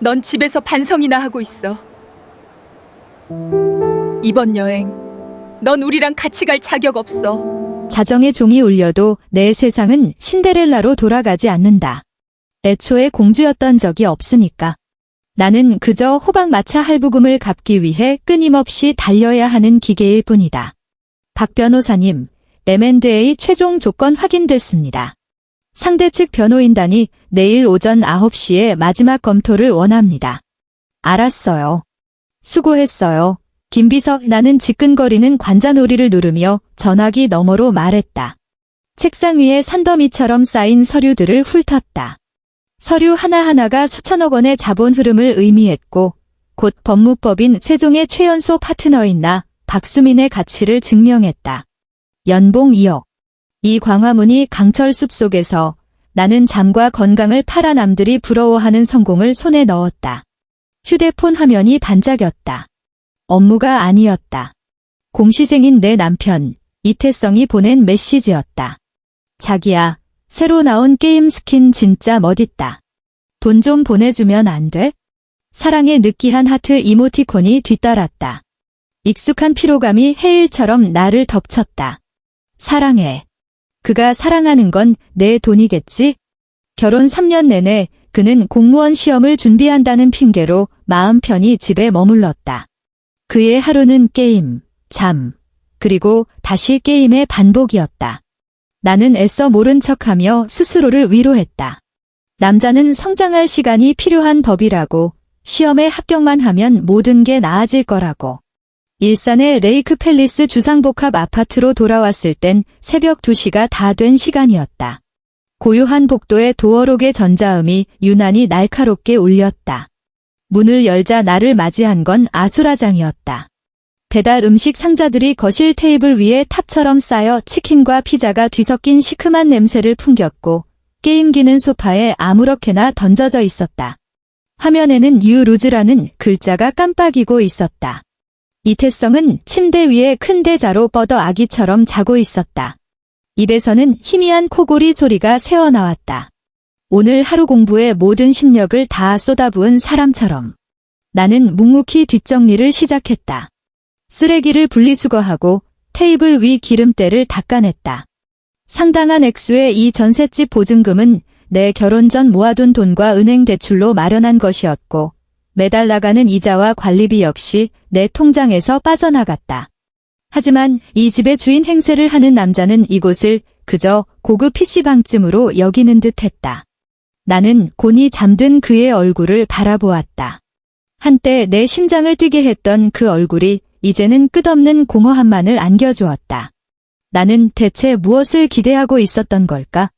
넌 집에서 반성이나 하고 있어. 이번 여행, 넌 우리랑 같이 갈 자격 없어. 자정의 종이 울려도 내 세상은 신데렐라로 돌아가지 않는다. 애초에 공주였던 적이 없으니까. 나는 그저 호박마차 할부금을 갚기 위해 끊임없이 달려야 하는 기계일 뿐이다. 박 변호사님, M&A 최종 조건 확인됐습니다. 상대 측 변호인단이 내일 오전 9시에 마지막 검토를 원합니다. 알았어요. 수고했어요. 김비석. 나는 지끈거리는 관자놀이를 누르며 전화기 너머로 말했다. 책상 위에 산더미처럼 쌓인 서류들을 훑었다. 서류 하나하나가 수천억 원의 자본 흐름을 의미했고 곧 법무법인 세종의 최연소 파트너인 나 박수민의 가치를 증명했다. 연봉 2억. 이 광화문이 강철 숲속에서 나는 잠과 건강을 팔아 남들이 부러워하는 성공을 손에 넣었다. 휴대폰 화면이 반짝였다. 업무가 아니었다. 공시생인 내 남편 이태성이 보낸 메시지였다. 자기야, 새로 나온 게임 스킨 진짜 멋있다. 돈 좀 보내주면 안 돼? 사랑의 느끼한 하트 이모티콘이 뒤따랐다. 익숙한 피로감이 해일처럼 나를 덮쳤다. 사랑해. 그가 사랑하는 건 내 돈이겠지? 결혼 3년 내내 그는 공무원 시험을 준비한다는 핑계로 마음 편히 집에 머물렀다. 그의 하루는 게임, 잠, 그리고 다시 게임의 반복이었다. 나는 애써 모른 척하며 스스로를 위로했다. 남자는 성장할 시간이 필요한 법이라고, 시험에 합격만 하면 모든 게 나아질 거라고. 일산의 레이크 팰리스 주상복합 아파트로 돌아왔을 땐 새벽 2시가 다 된 시간이었다. 고요한 복도의 도어록의 전자음이 유난히 날카롭게 울렸다. 문을 열자 나를 맞이한 건 아수라장이었다. 배달 음식 상자들이 거실 테이블 위에 탑처럼 쌓여 치킨과 피자가 뒤섞인 시큼한 냄새를 풍겼고 게임기는 소파에 아무렇게나 던져져 있었다. 화면에는 유 루즈라는 글자가 깜빡이고 있었다. 이태성은 침대 위에 큰 대자로 뻗어 아기처럼 자고 있었다. 입에서는 희미한 코골이 소리가 새어나왔다. 오늘 하루 공부에 모든 심력을 다 쏟아부은 사람처럼. 나는 묵묵히 뒷정리를 시작했다. 쓰레기를 분리수거하고 테이블 위 기름때를 닦아냈다. 상당한 액수의 이 전셋집 보증금은 내 결혼 전 모아둔 돈과 은행 대출로 마련한 것이었고 매달 나가는 이자와 관리비 역시 내 통장에서 빠져나갔다. 하지만 이 집의 주인 행세를 하는 남자는 이곳을 그저 고급 PC방쯤으로 여기는 듯했다. 나는 곤히 잠든 그의 얼굴을 바라보았다. 한때 내 심장을 뛰게 했던 그 얼굴이 이제는 끝없는 공허함만을 안겨주었다. 나는 대체 무엇을 기대하고 있었던 걸까?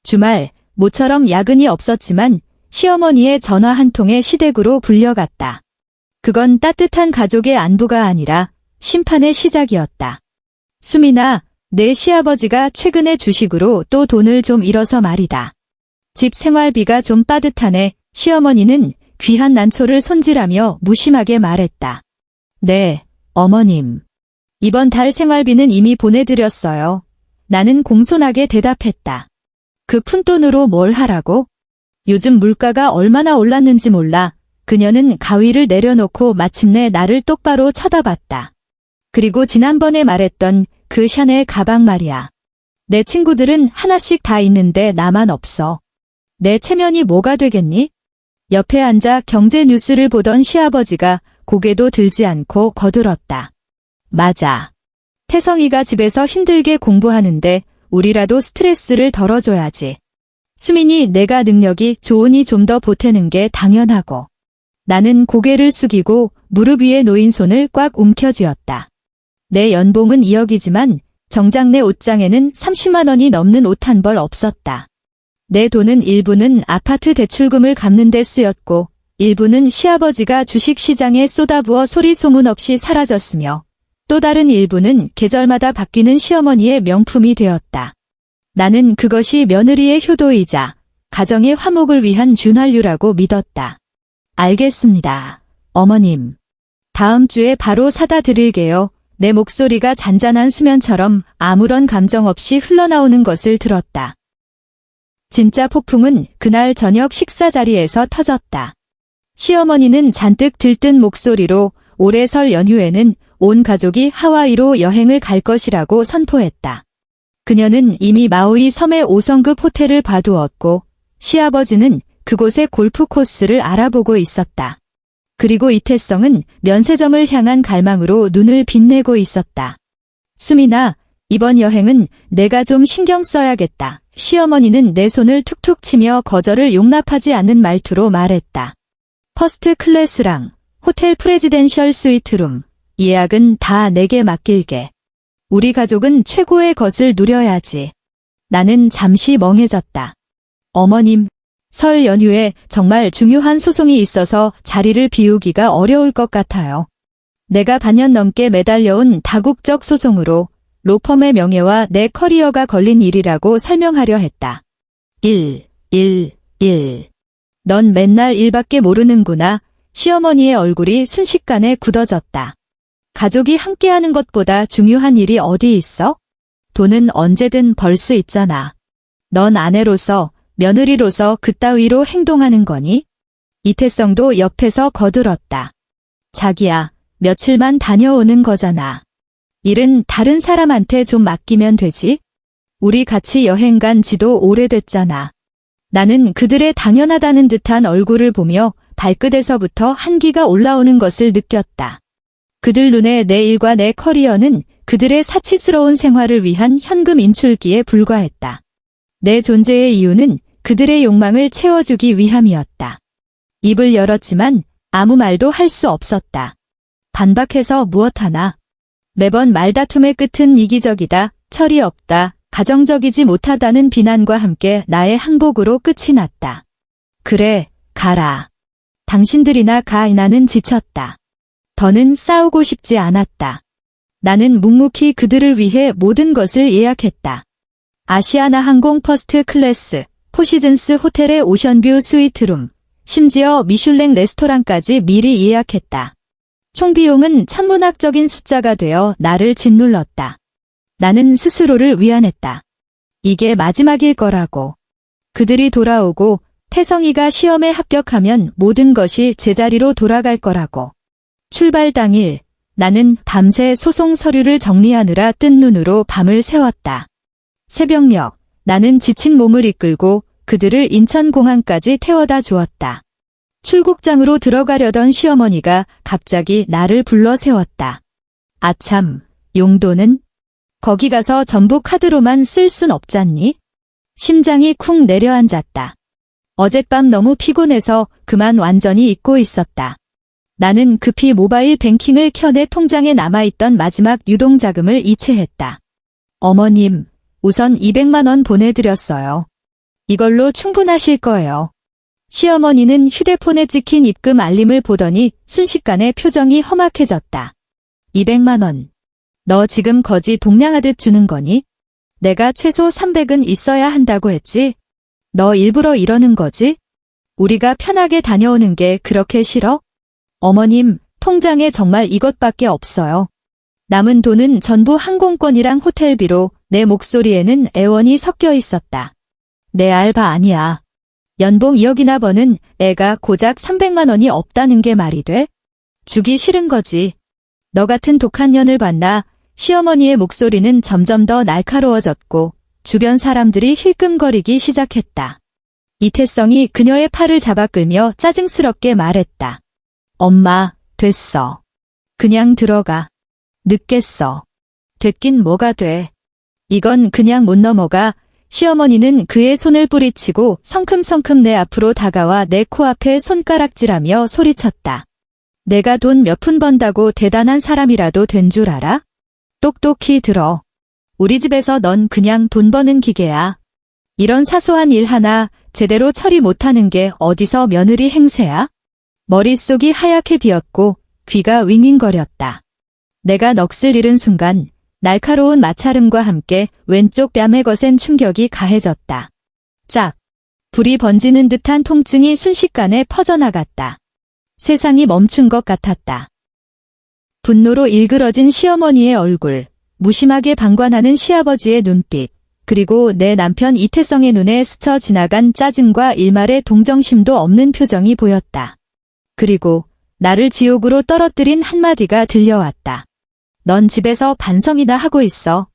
주말, 모처럼 야근이 없었지만 시어머니의 전화 한 통에 시댁으로 불려갔다. 그건 따뜻한 가족의 안부가 아니라 심판의 시작이었다. 수민아, 내 시아버지가 최근에 주식으로 또 돈을 좀 잃어서 말이다. 집 생활비가 좀 빠듯하네. 시어머니는 귀한 난초를 손질하며 무심하게 말했다. 네, 어머님. 이번 달 생활비는 이미 보내드렸어요. 나는 공손하게 대답했다. 그 푼돈으로 뭘 하라고? 요즘 물가가 얼마나 올랐는지 몰라. 그녀는 가위를 내려놓고 마침내 나를 똑바로 쳐다봤다. 그리고 지난번에 말했던 그 샤넬 가방 말이야. 내 친구들은 하나씩 다 있는데 나만 없어. 내 체면이 뭐가 되겠니? 옆에 앉아 경제 뉴스를 보던 시아버지가 고개도 들지 않고 거들었다. 맞아. 태성이가 집에서 힘들게 공부하는데 우리라도 스트레스를 덜어줘야지. 수민이 내가 능력이 좋으니 좀 더 보태는 게 당연하고. 나는 고개를 숙이고 무릎 위에 놓인 손을 꽉 움켜쥐었다. 내 연봉은 2억이지만 정작 내 옷장에는 30만 원이 넘는 옷 한 벌 없었다. 내 돈은 일부는 아파트 대출금을 갚는 데 쓰였고 일부는 시아버지가 주식시장에 쏟아부어 소리 소문 없이 사라졌으며 또 다른 일부는 계절마다 바뀌는 시어머니의 명품이 되었다. 나는 그것이 며느리의 효도이자 가정의 화목을 위한 준활유라고 믿었다. 알겠습니다, 어머님. 다음 주에 바로 사다 드릴게요. 내 목소리가 잔잔한 수면처럼 아무런 감정 없이 흘러나오는 것을 들었다. 진짜 폭풍은 그날 저녁 식사 자리에서 터졌다. 시어머니는 잔뜩 들뜬 목소리로 올해 설 연휴에는 온 가족이 하와이로 여행을 갈 것이라고 선포했다. 그녀는 이미 마우이 섬의 5성급 호텔을 봐두었고 시아버지는 그곳의 골프 코스를 알아보고 있었다. 그리고 이태성은 면세점을 향한 갈망으로 눈을 빛내고 있었다. 수민아, 이번 여행은 내가 좀 신경 써야겠다. 시어머니는 내 손을 툭툭 치며 거절을 용납하지 않는 말투로 말했다. 퍼스트 클래스랑 호텔 프레지덴셜 스위트룸, 예약은 다 내게 맡길게. 우리 가족은 최고의 것을 누려야지. 나는 잠시 멍해졌다. 어머님, 설 연휴에 정말 중요한 소송이 있어서 자리를 비우기가 어려울 것 같아요. 내가 반년 넘게 매달려온 다국적 소송으로 로펌의 명예와 내 커리어가 걸린 일이라고 설명하려 했다. 일. 넌 맨날 일밖에 모르는구나. 시어머니의 얼굴이 순식간에 굳어졌다. 가족이 함께하는 것보다 중요한 일이 어디 있어? 돈은 언제든 벌 수 있잖아. 넌 아내로서, 며느리로서 그따위로 행동하는 거니? 이태성도 옆에서 거들었다. 자기야, 며칠만 다녀오는 거잖아. 일은 다른 사람한테 좀 맡기면 되지? 우리 같이 여행 간 지도 오래됐잖아. 나는 그들의 당연하다는 듯한 얼굴을 보며 발끝에서부터 한기가 올라오는 것을 느꼈다. 그들 눈에 내 일과 내 커리어는 그들의 사치스러운 생활을 위한 현금 인출기에 불과했다. 내 존재의 이유는 그들의 욕망을 채워주기 위함이었다. 입을 열었지만 아무 말도 할 수 없었다. 반박해서 무엇하나. 매번 말다툼의 끝은 이기적이다, 철이 없다, 가정적이지 못하다는 비난과 함께 나의 항복으로 끝이 났다. 그래, 가라. 당신들이나 가. 나는 지쳤다. 더는 싸우고 싶지 않았다. 나는 묵묵히 그들을 위해 모든 것을 예약했다. 아시아나 항공 퍼스트 클래스, 포시즌스 호텔의 오션뷰 스위트룸, 심지어 미슐랭 레스토랑까지 미리 예약했다. 총 비용은 천문학적인 숫자가 되어 나를 짓눌렀다. 나는 스스로를 위안했다. 이게 마지막일 거라고. 그들이 돌아오고 태성이가 시험에 합격하면 모든 것이 제자리로 돌아갈 거라고. 출발 당일 나는 밤새 소송 서류를 정리하느라 뜬 눈으로 밤을 새웠다. 새벽녘 나는 지친 몸을 이끌고 그들을 인천공항까지 태워다 주었다. 출국장으로 들어가려던 시어머니가 갑자기 나를 불러 세웠다. 아참, 용돈은? 거기 가서 전부 카드로만 쓸 순 없잖니? 심장이 쿵 내려앉았다. 어젯밤 너무 피곤해서 그만 완전히 잊고 있었다. 나는 급히 모바일 뱅킹을 켜 내 통장에 남아있던 마지막 유동자금을 이체했다. 어머님, 우선 200만 원 보내드렸어요. 이걸로 충분하실 거예요. 시어머니는 휴대폰에 찍힌 입금 알림을 보더니 순식간에 표정이 험악해졌다. 200만 원. 너 지금 거지 동냥하듯 주는 거니? 내가 최소 300은 있어야 한다고 했지? 너 일부러 이러는 거지? 우리가 편하게 다녀오는 게 그렇게 싫어? 어머님, 통장에 정말 이것밖에 없어요. 남은 돈은 전부 항공권이랑 호텔비로 내 목소리에는 애원이 섞여 있었다. 내 알바 아니야. 연봉 2억이나 버는 애가 고작 300만 원이 없다는 게 말이 돼? 주기 싫은 거지. 너 같은 독한 년을 봤나? 시어머니의 목소리는 점점 더 날카로워졌고 주변 사람들이 힐끔거리기 시작했다. 이태성이 그녀의 팔을 잡아 끌며 짜증스럽게 말했다. 엄마, 됐어. 그냥 들어가. 늦겠어. 됐긴 뭐가 돼. 이건 그냥 못 넘어가. 시어머니는 그의 손을 뿌리치고 성큼성큼 내 앞으로 다가와 내 코앞에 손가락질하며 소리쳤다. 내가 돈 몇 푼 번다고 대단한 사람이라도 된 줄 알아? 똑똑히 들어. 우리 집에서 넌 그냥 돈 버는 기계야. 이런 사소한 일 하나 제대로 처리 못하는 게 어디서 며느리 행세야? 머릿속이 하얗게 비었고 귀가 윙윙거렸다. 내가 넋을 잃은 순간 날카로운 마찰음과 함께 왼쪽 뺨에 거센 충격이 가해졌다. 짝! 불이 번지는 듯한 통증이 순식간에 퍼져나갔다. 세상이 멈춘 것 같았다. 분노로 일그러진 시어머니의 얼굴, 무심하게 방관하는 시아버지의 눈빛, 그리고 내 남편 이태성의 눈에 스쳐 지나간 짜증과 일말의 동정심도 없는 표정이 보였다. 그리고 나를 지옥으로 떨어뜨린 한마디가 들려왔다. 넌 집에서 반성이나 하고 있어.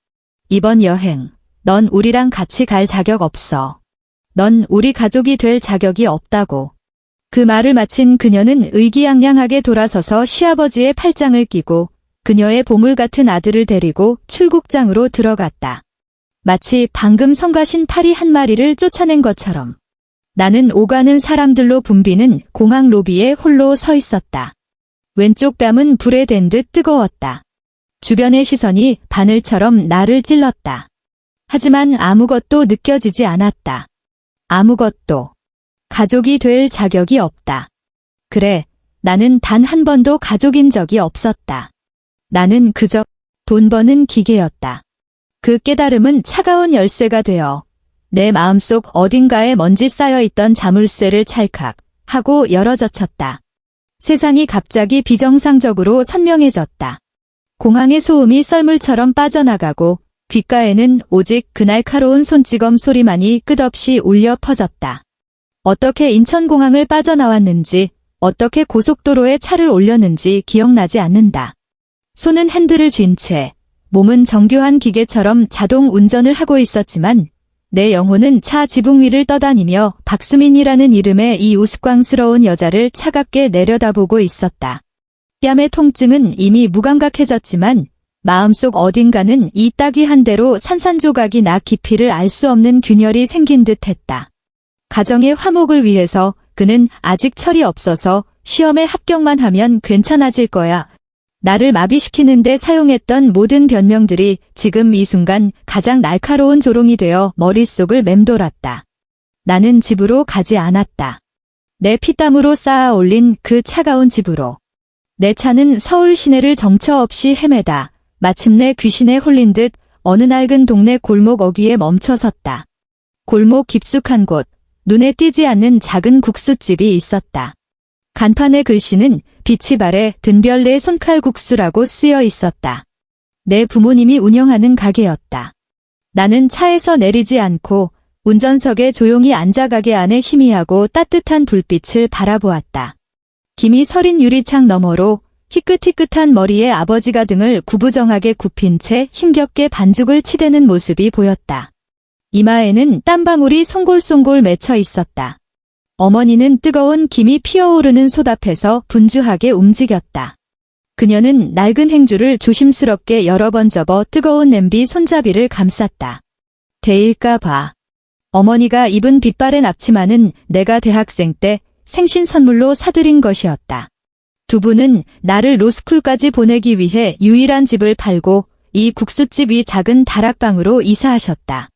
이번 여행, 넌 우리랑 같이 갈 자격 없어. 넌 우리 가족이 될 자격이 없다고. 그 말을 마친 그녀는 의기양양하게 돌아서서 시아버지의 팔짱을 끼고 그녀의 보물 같은 아들을 데리고 출국장으로 들어갔다. 마치 방금 성가신 파리 한 마리를 쫓아낸 것처럼. 나는 오가는 사람들로 붐비는 공항 로비에 홀로 서 있었다. 왼쪽 뺨은 불에 댄 듯 뜨거웠다. 주변의 시선이 바늘처럼 나를 찔렀다. 하지만 아무것도 느껴지지 않았다. 아무것도. 가족이 될 자격이 없다. 그래, 나는 단 한 번도 가족인 적이 없었다. 나는 그저 돈 버는 기계였다. 그 깨달음은 차가운 열쇠가 되어 내 마음속 어딘가에 먼지 쌓여있던 자물쇠를 찰칵 하고 열어젖혔다. 세상이 갑자기 비정상적으로 선명해졌다. 공항의 소음이 썰물처럼 빠져나가고 귓가에는 오직 그 날카로운 손찌검 소리만이 끝없이 울려 퍼졌다. 어떻게 인천공항을 빠져나왔는지, 어떻게 고속도로에 차를 올렸는지 기억나지 않는다. 손은 핸들을 쥔 채, 몸은 정교한 기계처럼 자동 운전을 하고 있었지만 내 영혼은 차 지붕 위를 떠다니며 박수민이라는 이름의 이 우스꽝스러운 여자를 차갑게 내려다보고 있었다. 뺨의 통증은 이미 무감각해졌지만 마음속 어딘가는 이 따귀 한 대로 산산조각이 나 깊이를 알 수 없는 균열이 생긴 듯 했다. 가정의 화목을 위해서 그는 아직 철이 없어서 시험에 합격만 하면 괜찮아질 거야. 나를 마비시키는데 사용했던 모든 변명들이 지금 이 순간 가장 날카로운 조롱이 되어 머릿속을 맴돌았다. 나는 집으로 가지 않았다. 내 피땀으로 쌓아 올린 그 차가운 집으로. 내 차는 서울 시내를 정처 없이 헤매다 마침내 귀신에 홀린 듯 어느 낡은 동네 골목 어귀에 멈춰섰다. 골목 깊숙한 곳, 눈에 띄지 않는 작은 국수집이 있었다. 간판의 글씨는 빛이 발해 등별내 손칼국수라고 쓰여 있었다. 내 부모님이 운영하는 가게였다. 나는 차에서 내리지 않고 운전석에 조용히 앉아 가게 안에 희미하고 따뜻한 불빛을 바라보았다. 김이 서린 유리창 너머로 희끗희끗한 머리의 아버지가 등을 구부정하게 굽힌 채 힘겹게 반죽을 치대는 모습이 보였다. 이마에는 땀방울이 송골송골 맺혀 있었다. 어머니는 뜨거운 김이 피어오르는 솥 앞에서 분주하게 움직였다. 그녀는 낡은 행주를 조심스럽게 여러 번 접어 뜨거운 냄비 손잡이를 감쌌다. 데일까 봐. 어머니가 입은 빛바랜 앞치마는 내가 대학생 때 생신 선물로 사들인 것이었다. 두 분은 나를 로스쿨까지 보내기 위해 유일한 집을 팔고 이 국수집 위 작은 다락방으로 이사하셨다.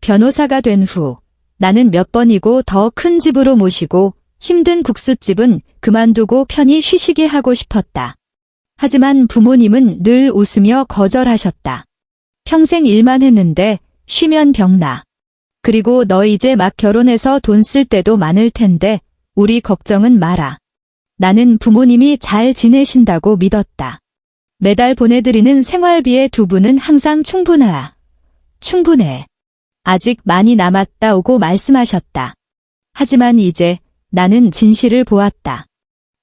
변호사가 된 후 나는 몇 번이고 더 큰 집으로 모시고 힘든 국수집은 그만두고 편히 쉬시게 하고 싶었다. 하지만 부모님은 늘 웃으며 거절하셨다. 평생 일만 했는데 쉬면 병나. 그리고 너 이제 막 결혼해서 돈 쓸 때도 많을 텐데 우리 걱정은 마라. 나는 부모님이 잘 지내신다고 믿었다. 매달 보내드리는 생활비의 두 분은 항상 충분해. 아직 많이 남았다고 말씀하셨다. 하지만 이제 나는 진실을 보았다.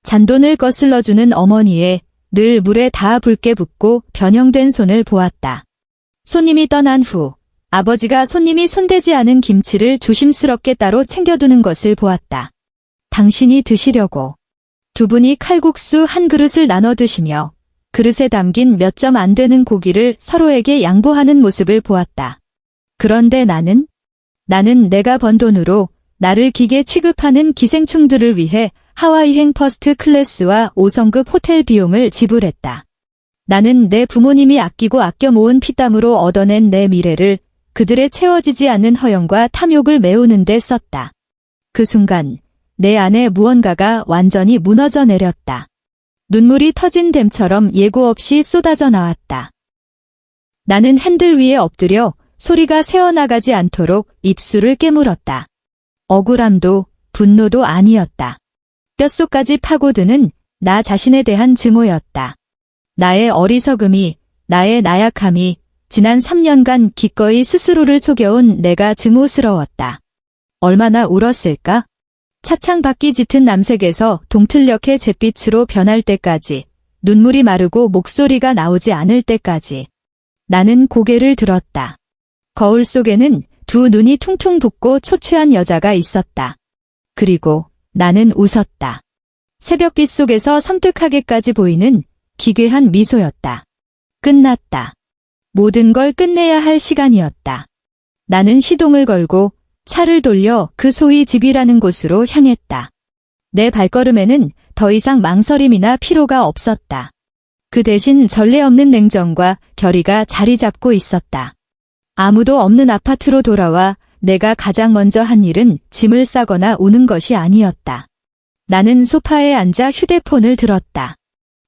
잔돈을 거슬러주는 어머니의 늘 물에 다 붉게 붓고 변형된 손을 보았다. 손님이 떠난 후 아버지가 손님이 손대지 않은 김치를 조심스럽게 따로 챙겨두는 것을 보았다. 당신이 드시려고. 두 분이 칼국수 한 그릇을 나눠 드시며 그릇에 담긴 몇 점 안 되는 고기를 서로에게 양보하는 모습을 보았다. 그런데 나는 내가 번 돈으로 나를 기계 취급하는 기생충들을 위해 하와이행 퍼스트 클래스와 5성급 호텔 비용을 지불했다. 나는 내 부모님이 아끼고 아껴 모은 피땀으로 얻어낸 내 미래를 그들의 채워지지 않는 허영과 탐욕을 메우는 데 썼다. 그 순간 내 안에 무언가가 완전히 무너져 내렸다. 눈물이 터진 댐처럼 예고 없이 쏟아져 나왔다. 나는 핸들 위에 엎드려 소리가 새어나가지 않도록 입술을 깨물었다. 억울함도 분노도 아니었다. 뼛속까지 파고드는 나 자신에 대한 증오였다. 나의 어리석음이, 나의 나약함이 지난 3년간 기꺼이 스스로를 속여온 내가 증오스러웠다. 얼마나 울었을까? 차창바퀴 짙은 남색에서 동틀녘의 잿빛으로 변할 때까지, 눈물이 마르고 목소리가 나오지 않을 때까지. 나는 고개를 들었다. 거울 속에는 두 눈이 퉁퉁 붓고 초췌한 여자가 있었다. 그리고 나는 웃었다. 새벽빛 속에서 섬뜩하게까지 보이는 기괴한 미소였다. 끝났다. 모든 걸 끝내야 할 시간이었다. 나는 시동을 걸고 차를 돌려 그 소위 집이라는 곳으로 향했다. 내 발걸음에는 더 이상 망설임이나 피로가 없었다. 그 대신 전례 없는 냉정과 결의가 자리 잡고 있었다. 아무도 없는 아파트로 돌아와 내가 가장 먼저 한 일은 짐을 싸거나 우는 것이 아니었다. 나는 소파에 앉아 휴대폰을 들었다.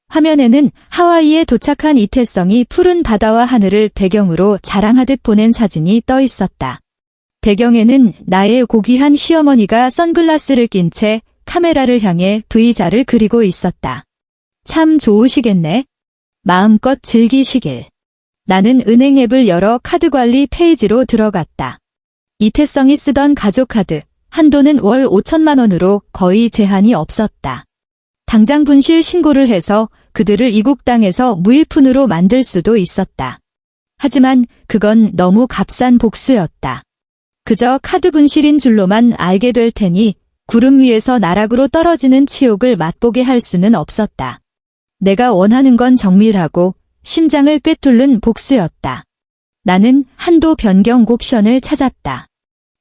화면에는 하와이에 도착한 이태성이 푸른 바다와 하늘을 배경으로 자랑하듯 보낸 사진이 떠 있었다. 배경에는 나의 고귀한 시어머니가 선글라스를 낀 채 카메라를 향해 V자를 그리고 있었다. 참 좋으시겠네. 마음껏 즐기시길. 나는 은행 앱을 열어 카드 관리 페이지로 들어갔다. 이태성이 쓰던 가족카드, 한도는 월 5천만 원으로 거의 제한이 없었다. 당장 분실 신고를 해서 그들을 이국 땅에서 무일푼으로 만들 수도 있었다. 하지만 그건 너무 값싼 복수였다. 그저 카드 분실인 줄로만 알게 될 테니 구름 위에서 나락으로 떨어지는 치욕을 맛보게 할 수는 없었다. 내가 원하는 건 정밀하고 심장을 꿰뚫는 복수였다. 나는 한도 변경 옵션을 찾았다.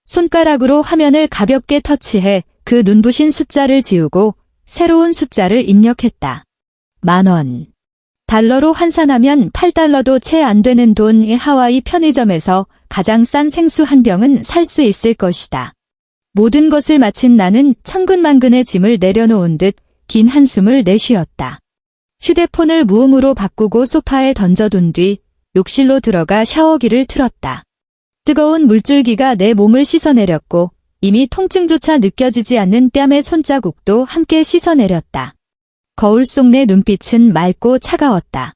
손가락으로 화면을 가볍게 터치해 그 눈부신 숫자를 지우고 새로운 숫자를 입력했다. 10,000원. 달러로 환산하면 8달러도 채 안 되는 돈의 하와이 편의점에서 가장 싼 생수 한 병은 살 수 있을 것이다. 모든 것을 마친 나는 천근만근의 짐을 내려놓은 듯 긴 한숨을 내쉬었다. 휴대폰을 무음으로 바꾸고 소파에 던져둔 뒤 욕실로 들어가 샤워기를 틀었다. 뜨거운 물줄기가 내 몸을 씻어내렸고 이미 통증조차 느껴지지 않는 뺨의 손자국도 함께 씻어내렸다. 거울 속 내 눈빛은 맑고 차가웠다.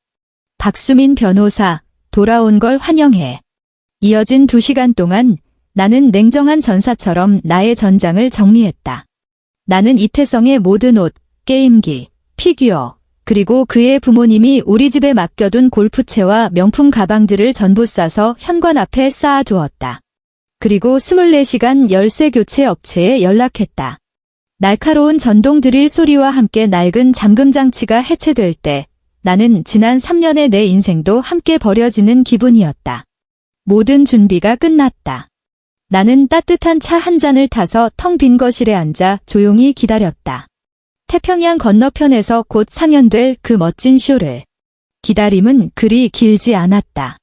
박수민 변호사, 돌아온 걸 환영해. 이어진 2시간 동안 나는 냉정한 전사처럼 나의 전장을 정리했다. 나는 이태성의 모든 옷, 게임기, 피규어, 그리고 그의 부모님이 우리 집에 맡겨둔 골프채와 명품 가방들을 전부 싸서 현관 앞에 쌓아두었다. 그리고 24시간 열쇠 교체 업체에 연락했다. 날카로운 전동 드릴 소리와 함께 낡은 잠금 장치가 해체될 때 나는 지난 3년의 내 인생도 함께 버려지는 기분이었다. 모든 준비가 끝났다. 나는 따뜻한 차 한 잔을 타서 텅 빈 거실에 앉아 조용히 기다렸다. 태평양 건너편에서 곧 상연될 그 멋진 쇼를. 기다림은 그리 길지 않았다.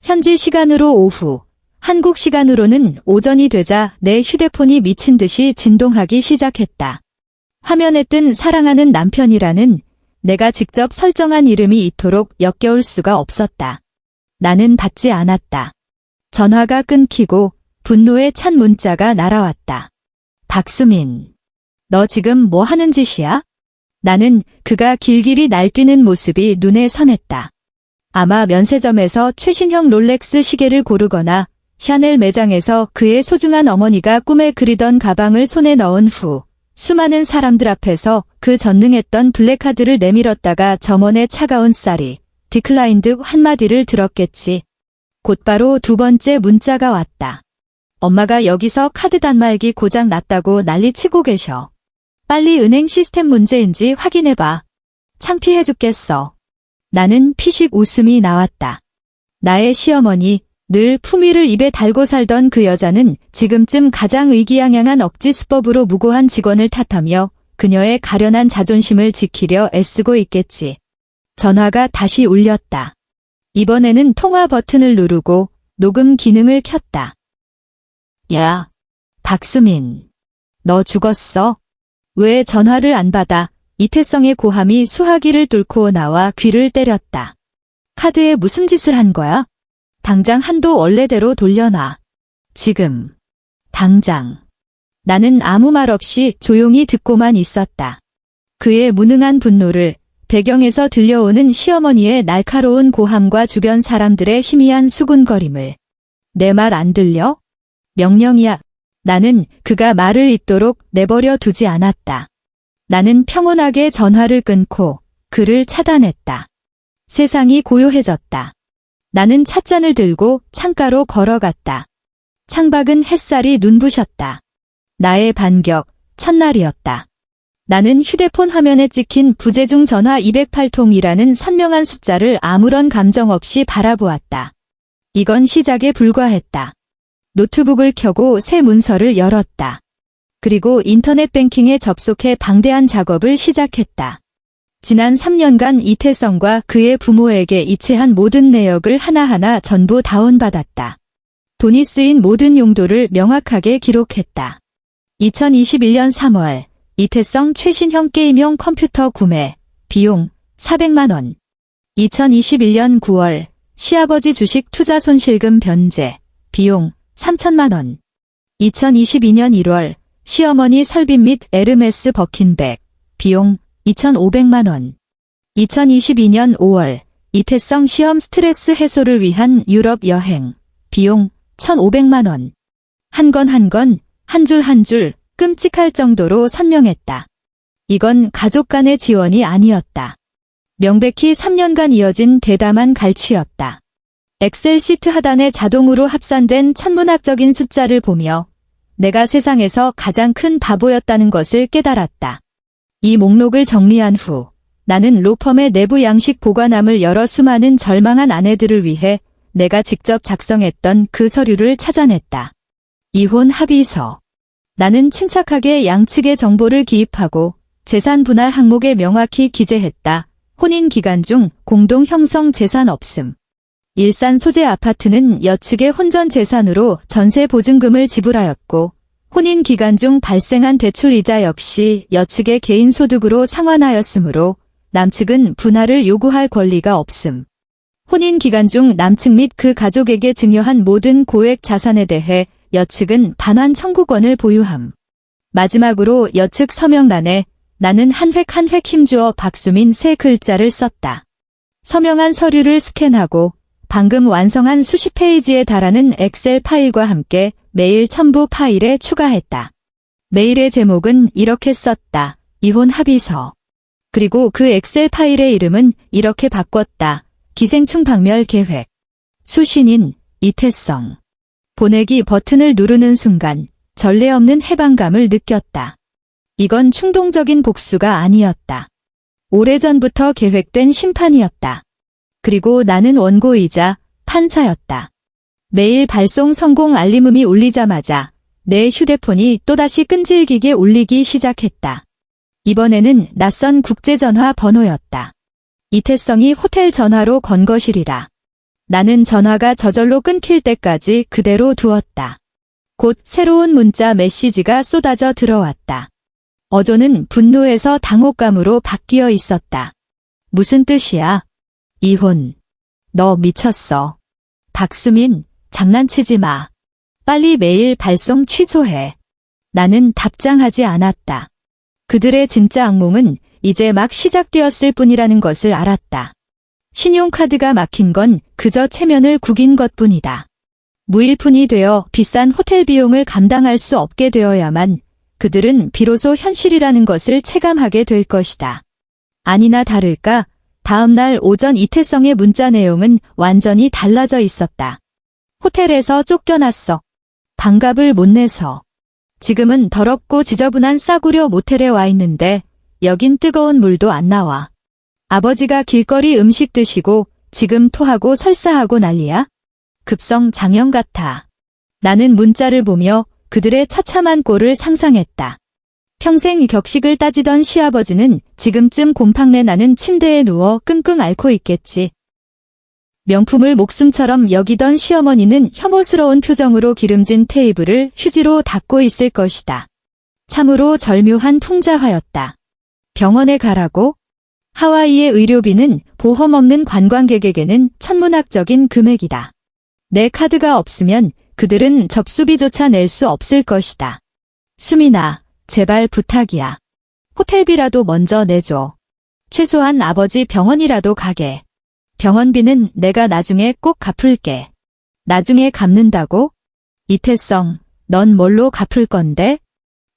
현지 시간으로 오후, 한국 시간으로는 오전이 되자 내 휴대폰이 미친 듯이 진동하기 시작했다. 화면에 뜬 사랑하는 남편이라는 내가 직접 설정한 이름이 이토록 역겨울 수가 없었다. 나는 받지 않았다. 전화가 끊기고 분노에 찬 문자가 날아왔다. 박수민, 너 지금 뭐 하는 짓이야? 나는 그가 길길이 날뛰는 모습이 눈에 선했다. 아마 면세점에서 최신형 롤렉스 시계를 고르거나 샤넬 매장에서 그의 소중한 어머니가 꿈에 그리던 가방을 손에 넣은 후 수많은 사람들 앞에서 그 전능했던 블랙카드를 내밀었다가 점원의 차가운 쌀이 디클라인드 한마디를 들었겠지. 곧바로 2번째 문자가 왔다. 엄마가 여기서 카드 단말기 고장 났다고 난리치고 계셔. 빨리 은행 시스템 문제인지 확인해봐. 창피해 죽겠어. 나는 피식 웃음이 나왔다. 나의 시어머니, 늘 품위를 입에 달고 살던 그 여자는 지금쯤 가장 의기양양한 억지 수법으로 무고한 직원을 탓하며 그녀의 가련한 자존심을 지키려 애쓰고 있겠지. 전화가 다시 울렸다. 이번에는 통화 버튼을 누르고 녹음 기능을 켰다. 야, 박수민. 너 죽었어? 왜 전화를 안 받아? 이태성의 고함이 수화기를 뚫고 나와 귀를 때렸다. 카드에 무슨 짓을 한 거야? 당장 한도 원래대로 돌려놔. 지금. 당장. 나는 아무 말 없이 조용히 듣고만 있었다. 그의 무능한 분노를, 배경에서 들려오는 시어머니의 날카로운 고함과 주변 사람들의 희미한 수군거림을. 내 말 안 들려? 명령이야. 나는 그가 말을 잇도록 내버려 두지 않았다. 나는 평온하게 전화를 끊고 그를 차단했다. 세상이 고요해졌다. 나는 찻잔을 들고 창가로 걸어갔다. 창밖은 햇살이 눈부셨다. 나의 반격, 첫날이었다. 나는 휴대폰 화면에 찍힌 부재중 전화 208통이라는 선명한 숫자를 아무런 감정 없이 바라보았다. 이건 시작에 불과했다. 노트북을 켜고 새 문서를 열었다. 그리고 인터넷 뱅킹에 접속해 방대한 작업을 시작했다. 지난 3년간 이태성과 그의 부모에게 이체한 모든 내역을 하나하나 전부 다운받았다. 돈이 쓰인 모든 용도를 명확하게 기록했다. 2021년 3월 이태성 최신형 게임용 컴퓨터 구매, 비용 400만 원. 2021년 9월 시아버지 주식 투자 손실금 변제, 비용 3천만 원. 2022년 1월 시어머니 설비 및 에르메스 버킨백, 비용 2,500만 원. 2022년 5월 이태성 시험 스트레스 해소를 위한 유럽 여행, 비용 1,500만 원. 한 건 한 건, 한 줄 한 줄 끔찍할 정도로 선명했다. 이건 가족 간의 지원이 아니었다. 명백히 3년간 이어진 대담한 갈취였다. 엑셀 시트 하단에 자동으로 합산된 천문학적인 숫자를 보며 내가 세상에서 가장 큰 바보였다는 것을 깨달았다. 이 목록을 정리한 후 나는 로펌의 내부 양식 보관함을 열어 수많은 절망한 아내들을 위해 내가 직접 작성했던 그 서류를 찾아냈다. 이혼 합의서. 나는 침착하게 양측의 정보를 기입하고 재산 분할 항목에 명확히 기재했다. 혼인 기간 중 공동 형성 재산 없음. 일산 소재 아파트는 여측의 혼전 재산으로 전세 보증금을 지불하였고 혼인 기간 중 발생한 대출 이자 역시 여측의 개인 소득으로 상환하였으므로 남측은 분할을 요구할 권리가 없음. 혼인 기간 중 남측 및 그 가족에게 증여한 모든 고액 자산에 대해 여측은 반환 청구권을 보유함. 마지막으로 여측 서명란에 나는 한 획 한 획 힘주어 박수민 세 글자를 썼다. 서명한 서류를 스캔하고 방금 완성한 수십 페이지에 달하는 엑셀 파일과 함께 메일 첨부 파일에 추가했다. 메일의 제목은 이렇게 썼다. 이혼 합의서. 그리고 그 엑셀 파일의 이름은 이렇게 바꿨다. 기생충 박멸 계획. 수신인 이태성. 보내기 버튼을 누르는 순간 전례 없는 해방감을 느꼈다. 이건 충동적인 복수가 아니었다. 오래전부터 계획된 심판이었다. 그리고 나는 원고이자 판사였다. 메일 발송 성공 알림음이 울리자마자 내 휴대폰이 또다시 끈질기게 울리기 시작했다. 이번에는 낯선 국제전화 번호였다. 이태성이 호텔 전화로 건 것이리라. 나는 전화가 저절로 끊길 때까지 그대로 두었다. 곧 새로운 문자 메시지가 쏟아져 들어왔다. 어조는 분노에서 당혹감으로 바뀌어 있었다. 무슨 뜻이야? 이혼. 너 미쳤어. 박수민, 장난치지 마. 빨리 메일 발송 취소해. 나는 답장하지 않았다. 그들의 진짜 악몽은 이제 막 시작되었을 뿐이라는 것을 알았다. 신용카드가 막힌 건 그저 체면을 구긴 것뿐이다. 무일푼이 되어 비싼 호텔 비용을 감당할 수 없게 되어야만 그들은 비로소 현실이라는 것을 체감하게 될 것이다. 아니나 다를까 다음 날 오전 이태성의 문자 내용은 완전히 달라져 있었다. 호텔에서 쫓겨났어. 반값을 못 내서. 지금은 더럽고 지저분한 싸구려 모텔에 와 있는데 여긴 뜨거운 물도 안 나와. 아버지가 길거리 음식 드시고 지금 토하고 설사하고 난리야? 급성 장염 같아. 나는 문자를 보며 그들의 처참한 꼴을 상상했다. 평생 격식을 따지던 시아버지는 지금쯤 곰팡내 나는 침대에 누워 끙끙 앓고 있겠지. 명품을 목숨처럼 여기던 시어머니는 혐오스러운 표정으로 기름진 테이블을 휴지로 닦고 있을 것이다. 참으로 절묘한 풍자화였다. 병원에 가라고? 하와이의 의료비는 보험 없는 관광객에게는 천문학적인 금액이다. 내 카드가 없으면 그들은 접수비조차 낼 수 없을 것이다. 수민아, 제발 부탁이야. 호텔비라도 먼저 내줘. 최소한 아버지 병원이라도 가게. 병원비는 내가 나중에 꼭 갚을게. 나중에 갚는다고? 이태성, 넌 뭘로 갚을 건데?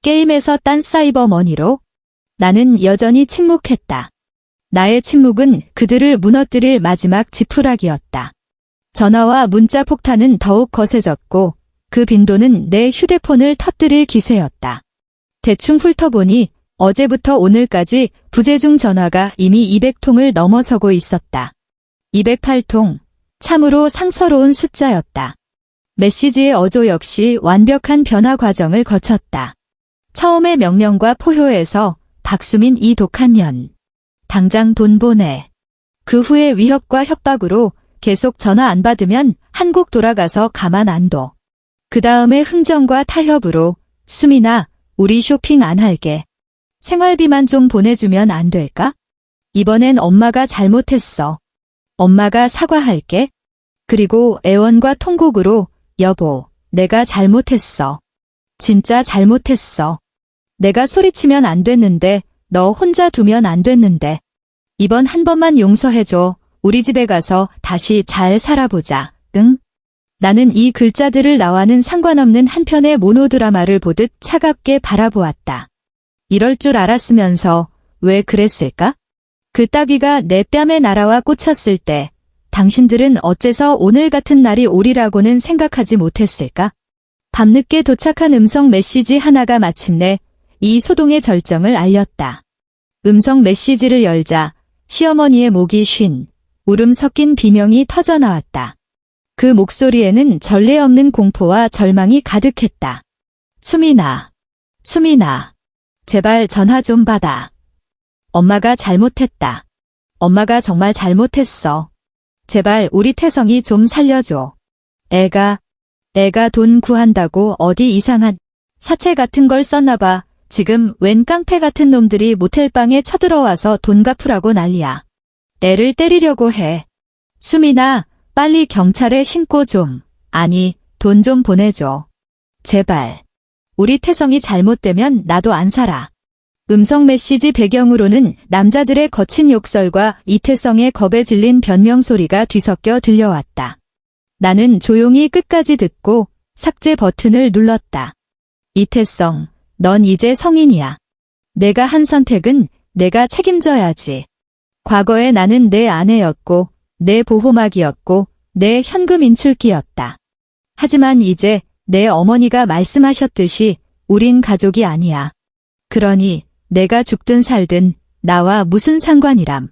게임에서 딴 사이버 머니로? 나는 여전히 침묵했다. 나의 침묵은 그들을 무너뜨릴 마지막 지푸라기였다. 전화와 문자 폭탄은 더욱 거세졌고 그 빈도는 내 휴대폰을 터뜨릴 기세였다. 대충 훑어보니 어제부터 오늘까지 부재중 전화가 이미 200통을 넘어서고 있었다. 208통, 참으로 상서로운 숫자였다. 메시지의 어조 역시 완벽한 변화 과정을 거쳤다. 처음의 명령과 포효에서 박수민 이 독한 년. 당장 돈 보내. 그 후에 위협과 협박으로 계속 전화 안 받으면 한국 돌아가서 가만 안 둬. 그 다음에 흥정과 타협으로 수민아, 우리 쇼핑 안 할게. 생활비만 좀 보내주면 안 될까? 이번엔 엄마가 잘못했어. 엄마가 사과할게. 그리고 애원과 통곡으로 여보, 내가 잘못했어. 진짜 잘못했어. 내가 소리치면 안 됐는데, 너 혼자 두면 안 됐는데. 이번 한 번만 용서해줘. 우리 집에 가서 다시 잘 살아보자. 응? 나는 이 글자들을 나와는 상관없는 한 편의 모노드라마를 보듯 차갑게 바라보았다. 이럴 줄 알았으면서 왜 그랬을까? 그 따귀가 내 뺨에 날아와 꽂혔을 때 당신들은 어째서 오늘 같은 날이 오리라고는 생각하지 못했을까? 밤늦게 도착한 음성 메시지 하나가 마침내 이 소동의 절정을 알렸다. 음성 메시지를 열자 시어머니의 목이 쉰 울음 섞인 비명이 터져나왔다. 그 목소리에는 전례 없는 공포와 절망이 가득했다. 수민아, 수민아, 제발 전화 좀 받아. 엄마가 잘못했다. 엄마가 정말 잘못했어. 제발 우리 태성이 좀 살려줘. 애가 돈 구한다고 어디 이상한 사채 같은 걸 썼나 봐. 지금 웬 깡패 같은 놈들이 모텔방에 쳐들어와서 돈 갚으라고 난리야. 애를 때리려고 해. 수민아, 빨리 경찰에 신고 좀. 아니, 돈 좀 보내줘. 제발. 우리 태성이 잘못되면 나도 안 살아. 음성 메시지 배경으로는 남자들의 거친 욕설과 이태성의 겁에 질린 변명 소리가 뒤섞여 들려왔다. 나는 조용히 끝까지 듣고 삭제 버튼을 눌렀다. 이태성, 넌 이제 성인이야. 내가 한 선택은 내가 책임져야지. 과거에 나는 내 아내였고, 내 보호막이었고, 내 현금 인출기였다. 하지만 이제 내 어머니가 말씀하셨듯이 우린 가족이 아니야. 그러니 내가 죽든 살든 나와 무슨 상관이람.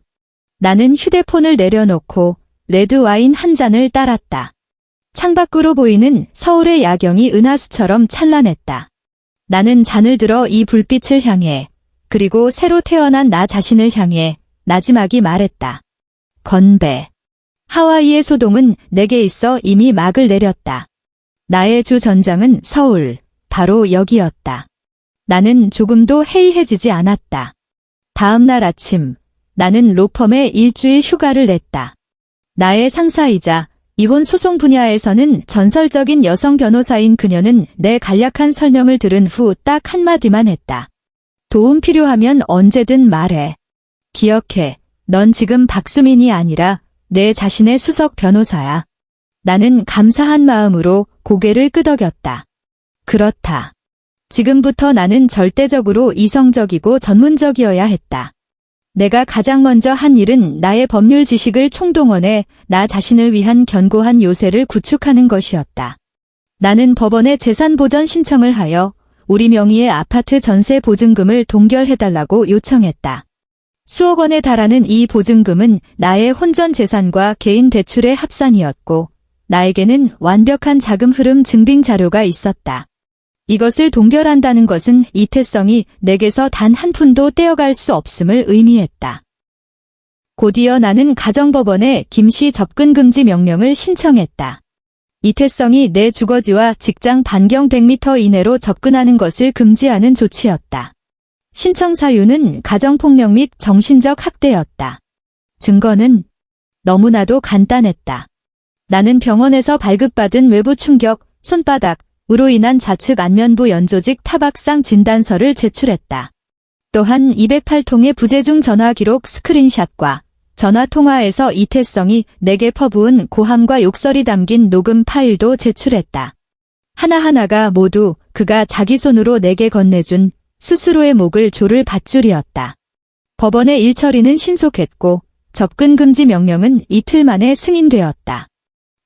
나는 휴대폰을 내려놓고 레드와인 한 잔을 따랐다. 창밖으로 보이는 서울의 야경이 은하수처럼 찬란했다. 나는 잔을 들어 이 불빛을 향해, 그리고 새로 태어난 나 자신을 향해 나지막이 말했다. 건배. 하와이의 소동은 내게 있어 이미 막을 내렸다. 나의 주 전장은 서울, 바로 여기였다. 나는 조금도 해이해지지 않았다. 다음 날 아침, 나는 로펌에 일주일 휴가를 냈다. 나의 상사이자 이혼 소송 분야에서는 전설적인 여성 변호사인 그녀는 내 간략한 설명을 들은 후 딱 한마디만 했다. 도움 필요하면 언제든 말해. 기억해, 넌 지금 박수민이 아니라 내 자신의 수석 변호사야. 나는 감사한 마음으로 고개를 끄덕였다. 그렇다. 지금부터 나는 절대적으로 이성적이고 전문적이어야 했다. 내가 가장 먼저 한 일은 나의 법률 지식을 총동원해 나 자신을 위한 견고한 요새를 구축하는 것이었다. 나는 법원에 재산 보전 신청을 하여 우리 명의의 아파트 전세 보증금을 동결해달라고 요청했다. 수억 원에 달하는 이 보증금은 나의 혼전 재산과 개인 대출의 합산이었고 나에게는 완벽한 자금 흐름 증빙 자료가 있었다. 이것을 동결한다는 것은 이태성이 내게서 단 한 푼도 떼어갈 수 없음을 의미했다. 곧이어 나는 가정법원에 김씨 접근 금지 명령을 신청했다. 이태성이 내 주거지와 직장 반경 100m 이내로 접근하는 것을 금지하는 조치였다. 신청 사유는 가정폭력 및 정신적 학대였다. 증거는 너무나도 간단했다. 나는 병원에서 발급받은 외부 충격, 손바닥으로 인한 좌측 안면부 연조직 타박상 진단서를 제출했다. 또한 208통의 부재중 전화 기록 스크린샷과 전화 통화에서 이태성이 내게 퍼부은 고함과 욕설이 담긴 녹음 파일도 제출했다. 하나하나가 모두 그가 자기 손으로 내게 건네준 스스로의 목을 조를 밧줄이었다. 법원의 일처리는 신속했고 접근 금지 명령은 이틀 만에 승인되었다.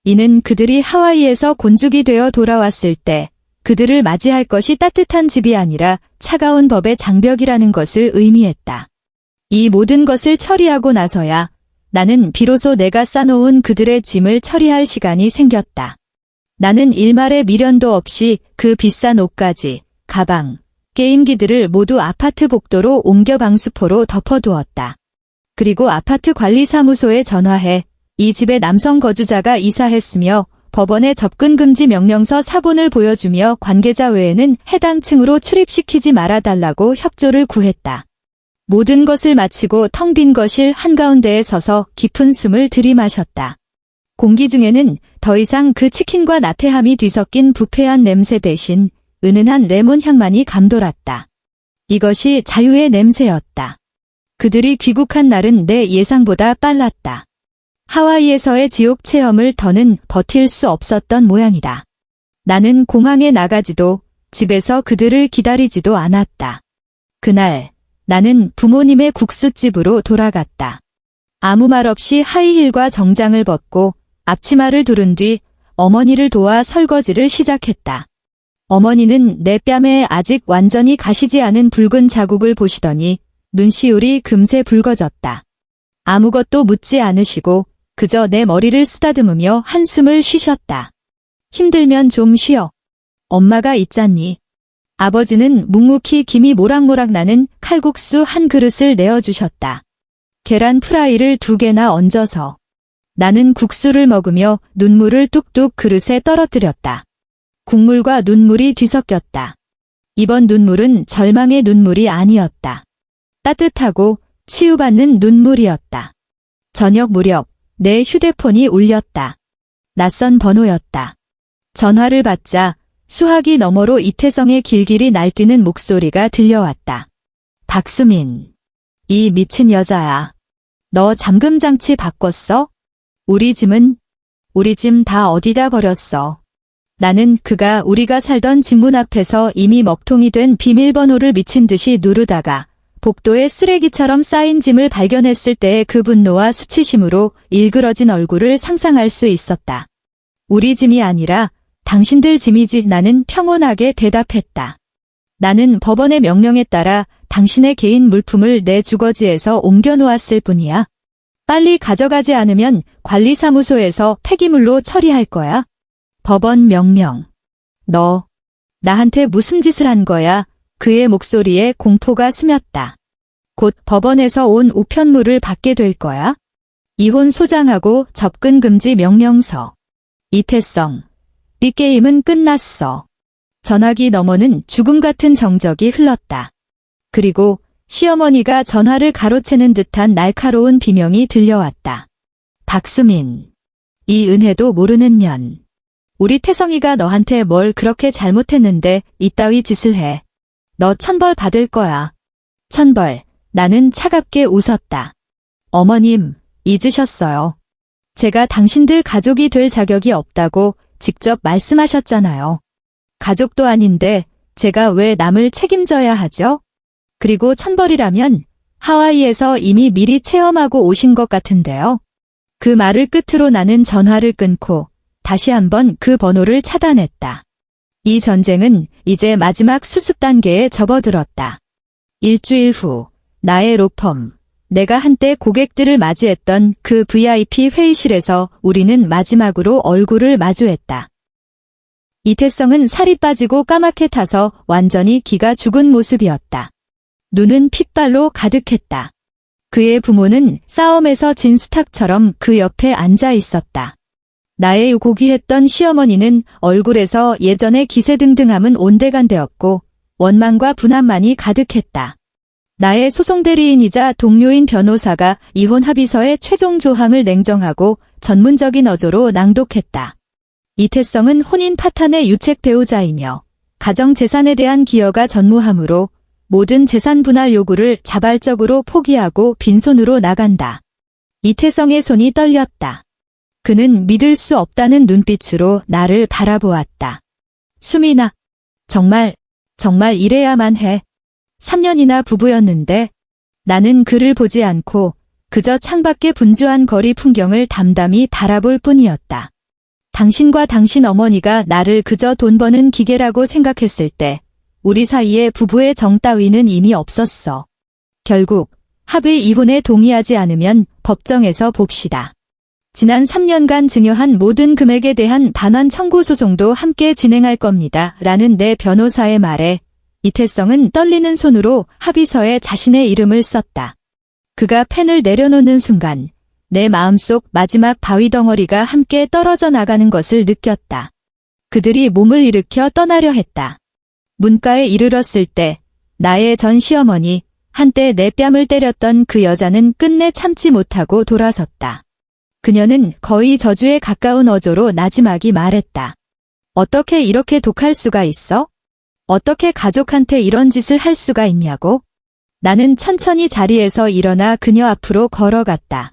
이는 그들이 하와이에서 곤죽이 되어 돌아왔을 때 그들을 맞이할 것이 따뜻한 집이 아니라 차가운 법의 장벽이라는 것을 의미했다. 이 모든 것을 처리하고 나서야 나는 비로소 내가 싸놓은 그들의 짐을 처리할 시간이 생겼다. 나는 일말의 미련도 없이 그 비싼 옷가지, 가방, 게임기들을 모두 아파트 복도로 옮겨 방수포로 덮어두었다. 그리고 아파트 관리사무소에 전화해 이 집에 남성 거주자가 이사했으며 법원의 접근 금지 명령서 사본을 보여주며 관계자 외에는 해당 층으로 출입시키지 말아달라고 협조를 구했다. 모든 것을 마치고 텅 빈 거실 한가운데에 서서 깊은 숨을 들이마셨다. 공기 중에는 더 이상 그 치킨과 나태함이 뒤섞인 부패한 냄새 대신 은은한 레몬 향만이 감돌았다. 이것이 자유의 냄새였다. 그들이 귀국한 날은 내 예상보다 빨랐다. 하와이에서의 지옥 체험을 더는 버틸 수 없었던 모양이다. 나는 공항에 나가지도 집에서 그들을 기다리지도 않았다. 그날 나는 부모님의 국수집으로 돌아갔다. 아무 말 없이 하이힐과 정장을 벗고 앞치마를 두른 뒤 어머니를 도와 설거지를 시작했다. 어머니는 내 뺨에 아직 완전히 가시지 않은 붉은 자국을 보시더니 눈시울이 금세 붉어졌다. 아무것도 묻지 않으시고 그저 내 머리를 쓰다듬으며 한숨을 쉬셨다. 힘들면 좀 쉬어. 엄마가 있잖니. 아버지는 묵묵히 김이 모락모락 나는 칼국수 한 그릇을 내어주셨다. 계란 프라이를 2개나 얹어서. 나는 국수를 먹으며 눈물을 뚝뚝 그릇에 떨어뜨렸다. 국물과 눈물이 뒤섞였다. 이번 눈물은 절망의 눈물이 아니었다. 따뜻하고 치유받는 눈물이었다. 저녁 무렵 내 휴대폰이 울렸다. 낯선 번호였다. 전화를 받자 수화기 너머로 이태성의 길길이 날뛰는 목소리가 들려왔다. 박수민. 이 미친 여자야. 너 잠금장치 바꿨어? 우리 짐 다 어디다 버렸어? 나는 그가 우리가 살던 집문 앞에서 이미 먹통이 된 비밀번호를 미친 듯이 누르다가 복도에 쓰레기처럼 쌓인 짐을 발견했을 때의 그 분노와 수치심으로 일그러진 얼굴을 상상할 수 있었다. 우리 짐이 아니라 당신들 짐이지. 나는 평온하게 대답했다. 나는 법원의 명령에 따라 당신의 개인 물품을 내 주거지에서 옮겨놓았을 뿐이야. 빨리 가져가지 않으면 관리사무소에서 폐기물로 처리할 거야. 법원 명령. 너 나한테 무슨 짓을 한 거야? 그의 목소리에 공포가 스쳤다. 곧 법원에서 온 우편물을 받게 될 거야. 이혼 소장하고 접근 금지 명령서. 이태성. 네 게임은 끝났어. 전화기 너머는 죽음 같은 정적이 흘렀다. 그리고 시어머니가 전화를 가로채는 듯한 날카로운 비명이 들려왔다. 박수민. 이 은혜도 모르는 년. 우리 태성이가 너한테 뭘 그렇게 잘못했는데 이따위 짓을 해. 너 천벌 받을 거야. 천벌. 나는 차갑게 웃었다. 어머님, 잊으셨어요. 제가 당신들 가족이 될 자격이 없다고 직접 말씀하셨잖아요. 가족도 아닌데 제가 왜 남을 책임져야 하죠? 그리고 천벌이라면 하와이에서 이미 미리 체험하고 오신 것 같은데요. 그 말을 끝으로 나는 전화를 끊고 다시 한번 그 번호를 차단했다. 이 전쟁은 이제 마지막 수습 단계에 접어들었다. 일주일 후 나의 로펌, 내가 한때 고객들을 맞이했던 그 VIP 회의실에서 우리는 마지막으로 얼굴을 마주했다. 이태성은 살이 빠지고 까맣게 타서 완전히 기가 죽은 모습이었다. 눈은 핏발로 가득했다. 그의 부모는 싸움에서 진 수탉처럼 그 옆에 앉아 있었다. 나의 고귀했던 시어머니는 얼굴에서 예전의 기세등등함은 온데간데없고 원망과 분함만이 가득했다. 나의 소송 대리인이자 동료인 변호사가 이혼 합의서의 최종 조항을 냉정하고 전문적인 어조로 낭독했다. 이태성은 혼인 파탄의 유책 배우자이며 가정 재산에 대한 기여가 전무하므로 모든 재산 분할 요구를 자발적으로 포기하고 빈손으로 나간다. 이태성의 손이 떨렸다. 그는 믿을 수 없다는 눈빛으로 나를 바라보았다. 수민아, 정말 이래야만 해. 3년이나 부부였는데 나는 그를 보지 않고 그저 창밖의 분주한 거리 풍경을 담담히 바라볼 뿐이었다. 당신과 당신 어머니가 나를 그저 돈 버는 기계라고 생각했을 때 우리 사이에 부부의 정 따위는 이미 없었어. 결국 합의 이혼에 동의하지 않으면 법정에서 봅시다. 지난 3년간 증여한 모든 금액에 대한 반환 청구 소송도 함께 진행할 겁니다. 라는 내 변호사의 말에 이태성은 떨리는 손으로 합의서에 자신의 이름을 썼다. 그가 펜을 내려놓는 순간 내 마음속 마지막 바위 덩어리가 함께 떨어져 나가는 것을 느꼈다. 그들이 몸을 일으켜 떠나려 했다. 문가에 이르렀을 때 나의 전 시어머니, 한때 내 뺨을 때렸던 그 여자는 끝내 참지 못하고 돌아섰다. 그녀는 거의 저주에 가까운 어조로 나지막이 말했다. 어떻게 이렇게 독할 수가 있어? 어떻게 가족한테 이런 짓을 할 수가 있냐고? 나는 천천히 자리에서 일어나 그녀 앞으로 걸어갔다.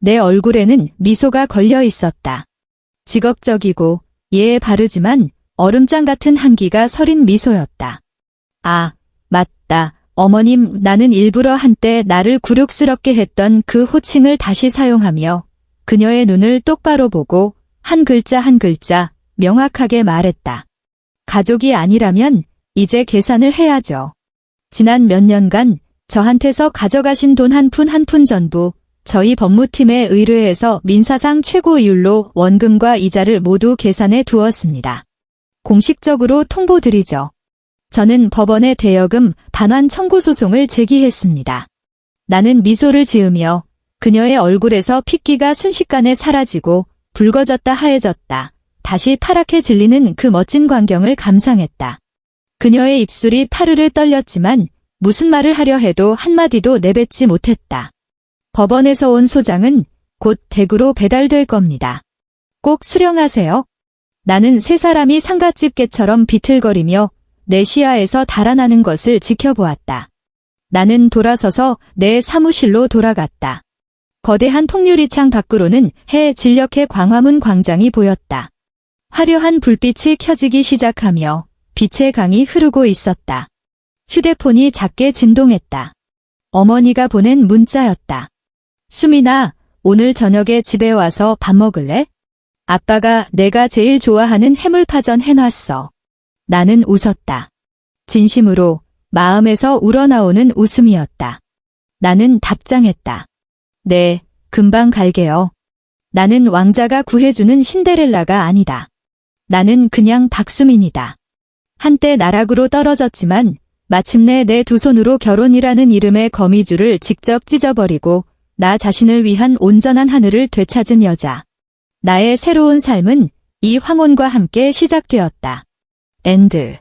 내 얼굴에는 미소가 걸려 있었다. 직업적이고 예에 바르지만 얼음장 같은 한기가 서린 미소였다. 아, 맞다. 어머님, 나는 일부러 한때 나를 굴욕스럽게 했던 그 호칭을 다시 사용하며 그녀의 눈을 똑바로 보고 한 글자 한 글자 명확하게 말했다. 가족이 아니라면 이제 계산을 해야죠. 지난 몇 년간 저한테서 가져가신 돈 한 푼 전부 저희 법무팀에 의뢰해서 민사상 최고이율로 원금과 이자를 모두 계산해 두었습니다. 공식적으로 통보드리죠. 저는 법원에 대여금 반환 청구 소송을 제기했습니다. 나는 미소를 지으며 그녀의 얼굴에서 핏기가 순식간에 사라지고 붉어졌다 하얘졌다. 다시 파랗게 질리는 그 멋진 광경을 감상했다. 그녀의 입술이 파르르 떨렸지만 무슨 말을 하려 해도 한마디도 내뱉지 못했다. 법원에서 온 소장은 곧 댁으로 배달될 겁니다. 꼭 수령하세요. 나는 세 사람이 상갓집 개처럼 비틀거리며 내 시야에서 달아나는 것을 지켜보았다. 나는 돌아서서 내 사무실로 돌아갔다. 거대한 통유리창 밖으로는 해 진력해 광화문 광장이 보였다. 화려한 불빛이 켜지기 시작하며 빛의 강이 흐르고 있었다. 휴대폰이 작게 진동했다. 어머니가 보낸 문자였다. 수민아, 오늘 저녁에 집에 와서 밥 먹을래? 아빠가 내가 제일 좋아하는 해물파전 해놨어. 나는 웃었다. 진심으로 마음에서 우러나오는 웃음이었다. 나는 답장했다. 네, 금방 갈게요. 나는 왕자가 구해주는 신데렐라가 아니다. 나는 그냥 박수민이다. 한때 나락으로 떨어졌지만 마침내 내 두 손으로 결혼이라는 이름의 거미줄을 직접 찢어버리고 나 자신을 위한 온전한 하늘을 되찾은 여자. 나의 새로운 삶은 이 황혼과 함께 시작되었다. 엔드.